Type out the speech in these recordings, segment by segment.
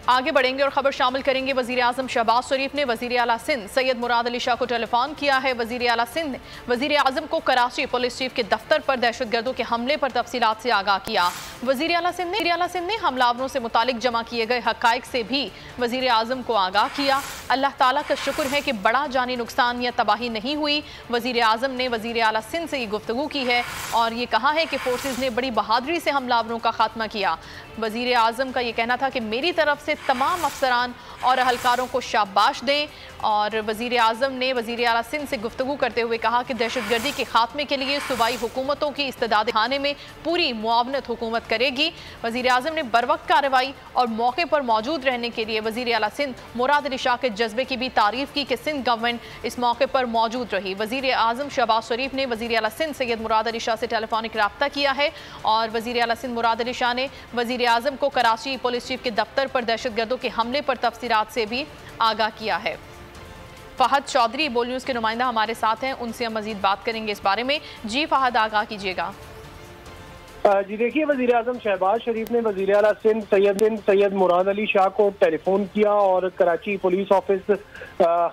आगे बढ़ेंगे और खबर शामिल करेंगे। वजीर आजम शहबाज शरीफ ने वजीर आला सिंध सैयद मुराद अली शाह को टेलीफोन किया है। वजीर आला सिंध ने वजीर आजम को कराची पुलिस चीफ के दफ्तर पर दहशतगर्दों के हमले पर तफसीलात से आगाह किया। वजीर आला सिंध ने हमलावरों से मुतालिक जमा किए गए हकाइक से भी वजीर आजम को आगाह किया। अल्लाह ताला का शुक्र है कि बड़ा जानी नुकसान या तबाही नहीं हुई। वजीर आजम ने वजीर आला सिंध से ये गुफ्तगू की है और ये कहा है कि फोर्सेज ने बड़ी बहादुरी से हमलावरों का खात्मा किया। वजीर आजम का ये कहना था कि मेरी तरफ से तमाम अफसरान और अहलकारों को शाबाश दें। और वजीर आजम ने वजीर आला सिंध से गुफ्तगू करते हुए कहा कि दहशतगर्दी के खात्मे के लिए सूबाई हुकूमतों की इस्तेदाद दिखाने में पूरी मुआवनत हुकूमत करेगी। वजीर आजम ने बरवक्त कार्रवाई और मौके पर मौजूद रहने के लिए वजीर आला सिंध मुराद अली शाह के जज्बे की भी तारीफ की कि सिंध गवर्नमेंट इस मौके पर मौजूद रही। वजीर आजम शहबाज शरीफ ने वजीर आला सिंध सैयद मुराद अली शाह से टेलीफोनिक रब्ता किया है और वजीर आला सिंध मुराद अली शाह ने वजीर आजम को कराची पुलिस चीफ के दफ्तर पर दहशतगर्दों के हमले पर तफसीलात से भी आगाह किया है। फहद चौधरी बोल न्यूज़ के नुमाइंदा हमारे साथ हैं, उनसे हम मजीद बात करेंगे इस बारे में। जी फहद, आगाह कीजिएगा। जी देखिए, वजीर आजम शहबाज शरीफ ने वजीर आला सिंध सैयद मुराद अली शाह को टेलीफोन किया और कराची पुलिस ऑफिस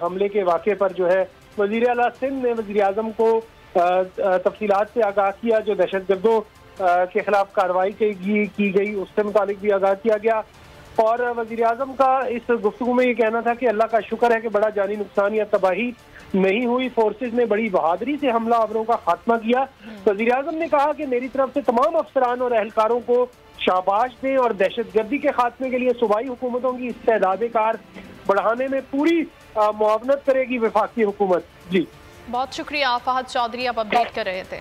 हमले के वाक़े पर जो है वजीर आला सिंध ने वजीर आजम को तफसीलात से आगाह किया। जो दहशतगर्दों के खिलाफ कार्रवाई की गई उससे मुतालिक भी आगाह किया गया। और वजीर आजम का इस गुफ्तगू में ये कहना था कि अल्लाह का शुक्र है कि बड़ा जानी नुकसान या तबाही नहीं हुई। फोर्सेज ने बड़ी बहादुरी से हमला आवरों का खात्मा किया। वजीर आजम ने कहा कि मेरी तरफ से तमाम अफसरान और एहलकारों को शाबाश दें और दहशतगर्दी के खात्मे के लिए सूबाई हुकूमतों की इस्तेदाद कार बढ़ाने में पूरी मुआवनत करेगी वफाकी हुकूमत। जी बहुत शुक्रिया फहद चौधरी, आप अपडेट कर रहे थे।